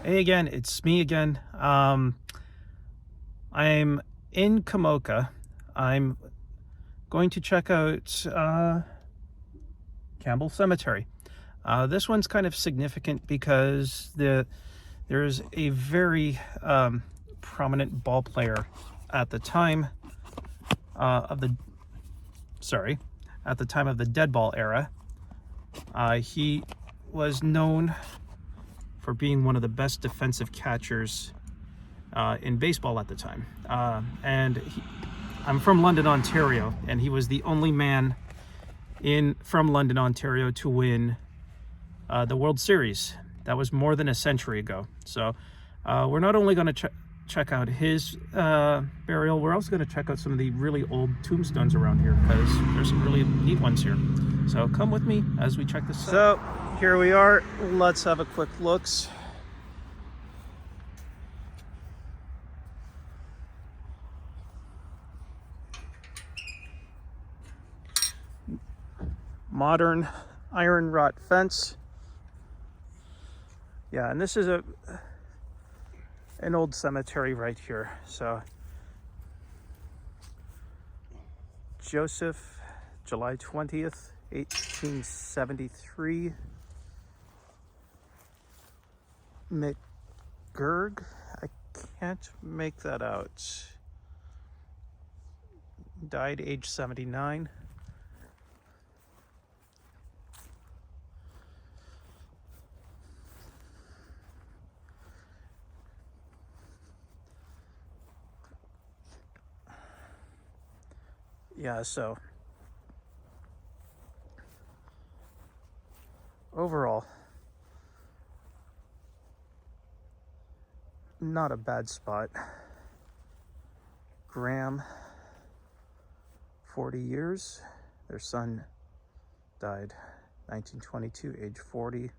Hey again, it's me again. I'm in Komoka. I'm going to check out Campbell Cemetery. This one's kind of significant because there's a very prominent ball player at the time of the at the time of the dead ball era. He was known for being one of the best defensive catchers in baseball at the time. I'm from London, Ontario, and he was the only man from London, Ontario to win the World Series. That was more than a century ago. So we're not only going to check out his burial, we're also going to check out some of the really old tombstones around here, because there's some really neat ones here. So come with me as we check this out. So here we are. Let's have a quick look. Modern iron wrought fence. Yeah, and this is an old cemetery right here. So Joseph, July 20th, 1873. McGurg, I can't make that out. Died age 79. Yeah, so overall, not a bad spot. Graham, 40 years. Their son died 1922, age 40.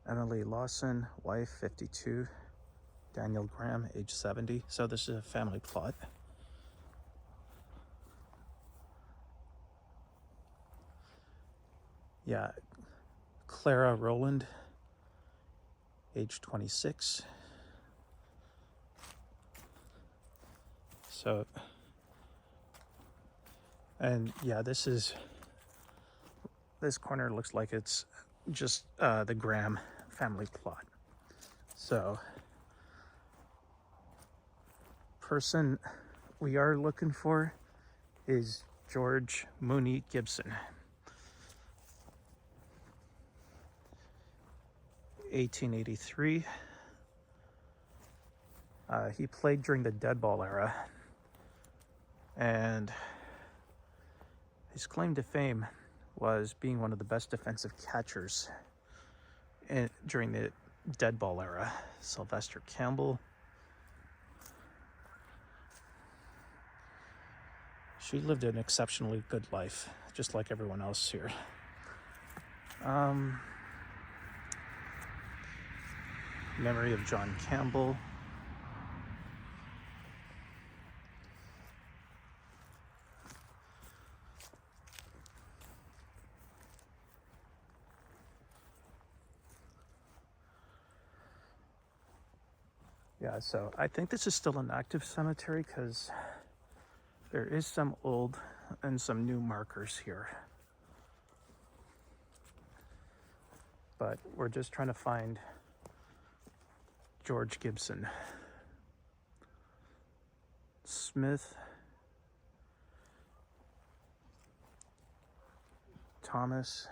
Emily Lawson, wife, 52. Daniel Graham, age 70. So this is a family plot. Yeah, Clara Rowland, age 26. So, and yeah, this corner looks like it's just the Graham family plot. So, person we are looking for is George Mooney Gibson. 1883. He played during the dead ball era, and his claim to fame was being one of the best defensive catchers during the dead ball era. Sylvester Campbell. She lived an exceptionally good life, just like everyone else here. Memory of John Campbell. Yeah, so I think this is still an active cemetery because there is some old and some new markers here. But we're just trying to find George Gibson. Smith, Thomas,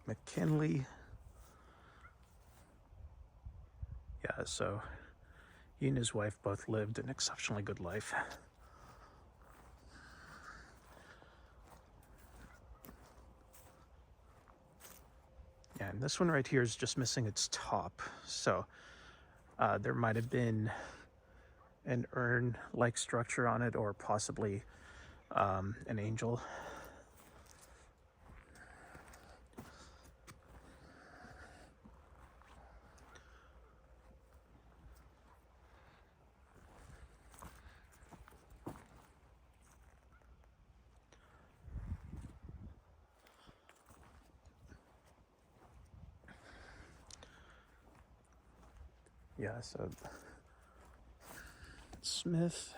McKinley. Yeah, so he and his wife both lived an exceptionally good life. Yeah, and this one right here is just missing its top. So there might have been an urn-like structure on it, or possibly an angel. Yeah, so Smith.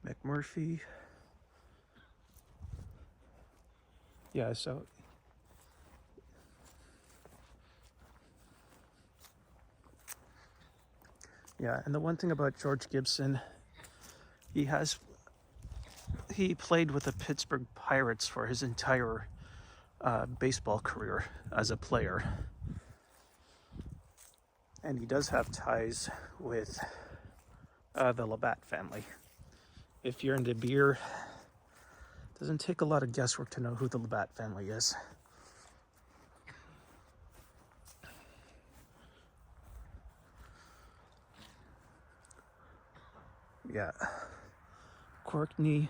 McMurphy. Yeah, so yeah, and the one thing about George Gibson, he played with the Pittsburgh Pirates for his entire baseball career as a player. And he does have ties with the Labatt family. If you're into beer, it doesn't take a lot of guesswork to know who the Labatt family is. Yeah. Courtney.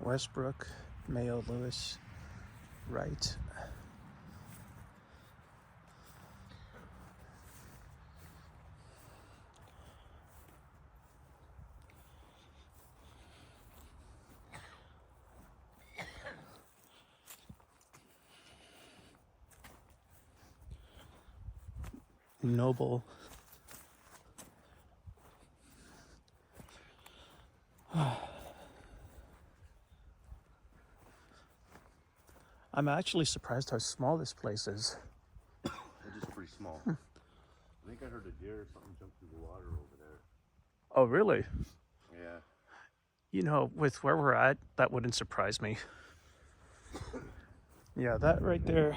Westbrook, Mayo, Lewis, Wright. Noble. I'm actually surprised how small this place is. It is pretty small. I think I heard a deer or something jump through the water over there. Oh, really? Yeah. You know, with where we're at, that wouldn't surprise me. Yeah, that right there.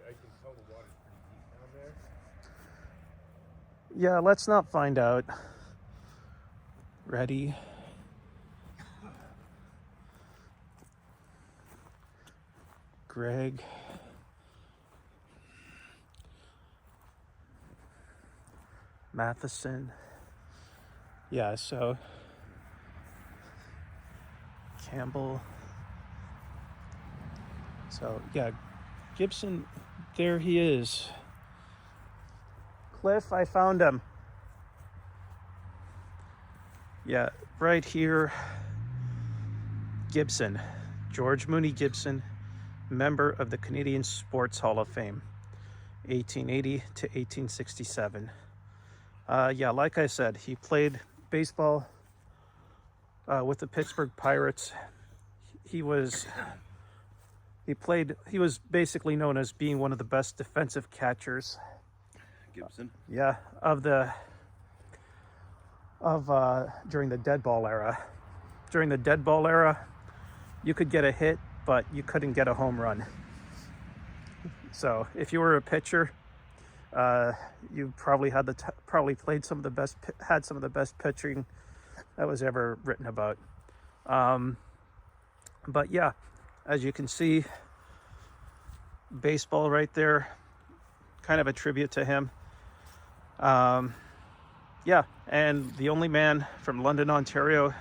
I can tell the water's pretty deep down there. Yeah, let's not find out. Ready? Greg. Matheson. Yeah, so Campbell. So yeah, Gibson, there he is. Cliff, I found him. Yeah, right here. Gibson, George Mooney Gibson, member of the Canadian Sports Hall of Fame, 1880 to 1867. Yeah, like I said, he played baseball with the Pittsburgh Pirates. He was basically known as being one of the best defensive catchers. Gibson? Yeah, during the dead ball era. During the dead ball era, you could get a hit, but you couldn't get a home run. So if you were a pitcher, you probably had had some of the best pitching that was ever written about. But yeah, as you can see, baseball right there, kind of a tribute to him. Yeah, and the only man from London, Ontario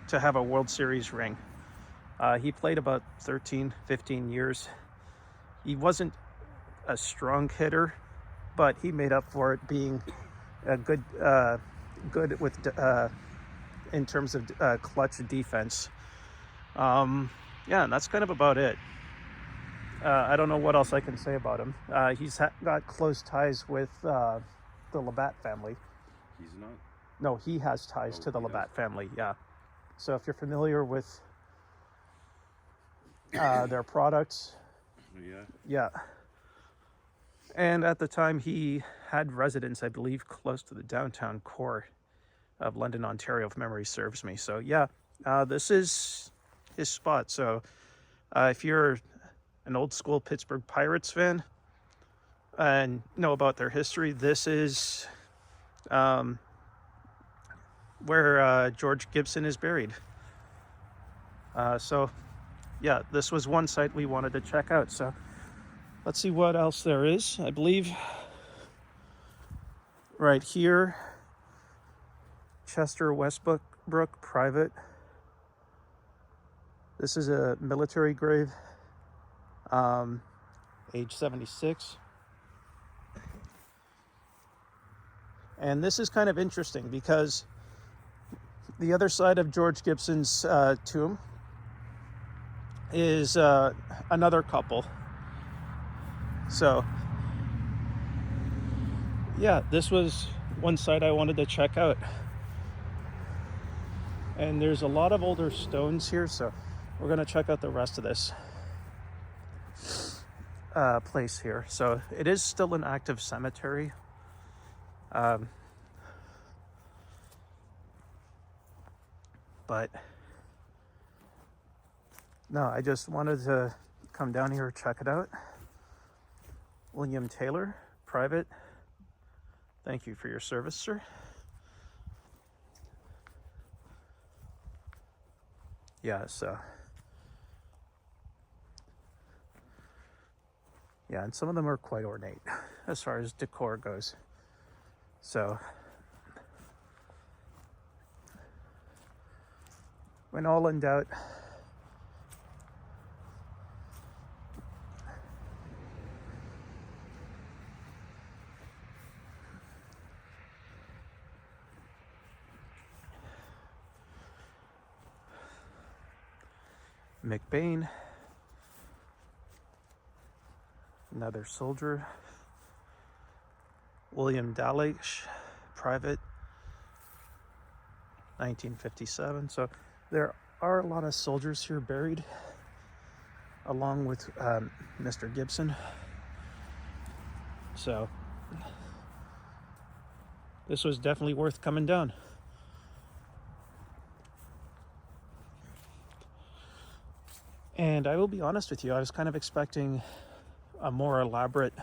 to have a World Series ring. He played about 13, 15 years. He wasn't a strong hitter, but he made up for it being a good with in terms of clutch defense. Yeah, and that's kind of about it. I don't know what else I can say about him. He's got close ties with the Labatt family. He's not? No, he has ties to the Labatt family, yeah. So if you're familiar with their products, yeah. And at the time, he had residence, I believe, close to the downtown core of London, Ontario, if memory serves me. So yeah, this is his spot. So if you're an old school Pittsburgh Pirates fan and know about their history, this is where George Gibson is buried. So yeah, this was one site we wanted to check out. So let's see what else there is. I believe right here, Chester Westbrook Private. This is a military grave, age 76. And this is kind of interesting because the other side of George Gibson's tomb is another couple. So yeah, this was one side I wanted to check out. And there's a lot of older stones here, so we're gonna check out the rest of this place here. So it is still an active cemetery. But no, I just wanted to come down here, check it out. William Taylor, private. Thank you for your service, sir. Yeah, so yeah, and some of them are quite ornate as far as decor goes. So when all in doubt, McBain, another soldier. William Dallage, private, 1957. So there are a lot of soldiers here buried, along with Mr. Gibson. So this was definitely worth coming down. And I will be honest with you, I was kind of expecting a more elaborate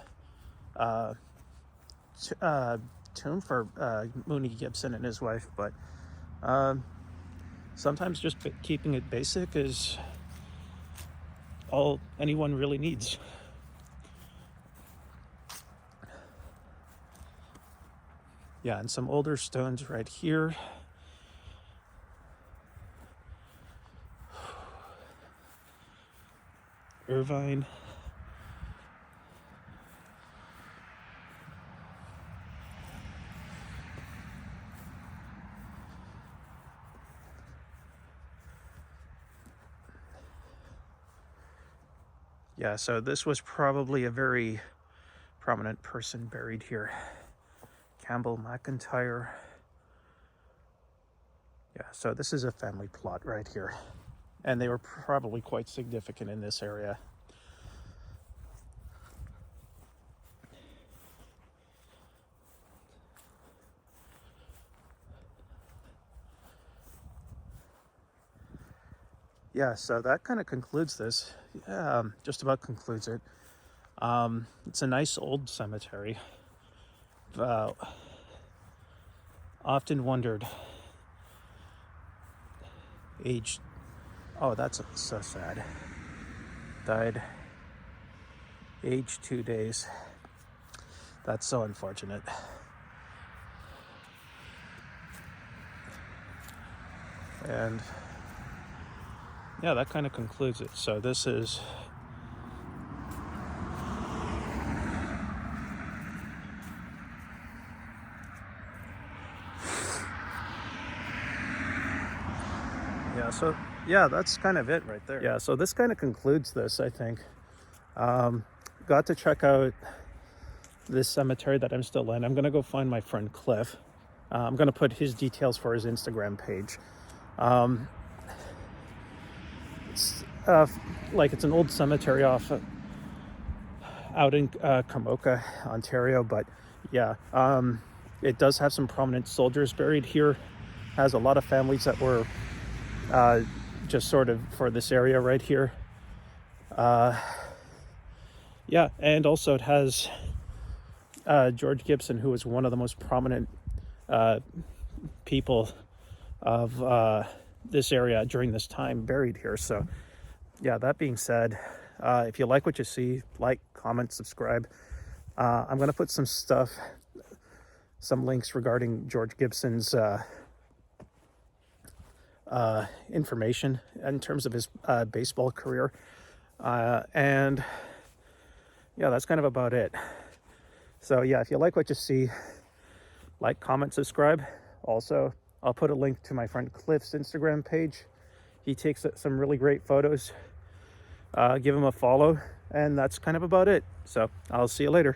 tomb for Mooney Gibson and his wife, but sometimes just keeping it basic is all anyone really needs. Yeah, and some older stones right here. Irvine. Yeah, so this was probably a very prominent person buried here. Campbell McIntyre. Yeah, so this is a family plot right here. And they were probably quite significant in this area. Yeah, so that kind of concludes this. Just about concludes it. It's a nice old cemetery. Often wondered, age, oh, that's so sad. Died, age 2 days. That's so unfortunate. And yeah, that kind of concludes it. So this is that's kind of it right there. Yeah, so this kind of concludes this, I think. Got to check out this cemetery that I'm still in. I'm gonna go find my friend Cliff. I'm gonna put his details for his Instagram page. It's an old cemetery out in Komoka, Ontario, but yeah, it does have some prominent soldiers buried here. Has a lot of families that were just sort of for this area right here. Yeah, and also it has George Gibson, who was one of the most prominent people of this area during this time, buried here. So yeah, that being said, if you like what you see, like, comment, subscribe. I'm going to put some links regarding George Gibson's information in terms of his baseball career. And yeah, that's kind of about it. So yeah, if you like what you see, like, comment, subscribe. Also, I'll put a link to my friend Cliff's Instagram page. He takes some really great photos. Give him a follow, and that's kind of about it. So I'll see you later.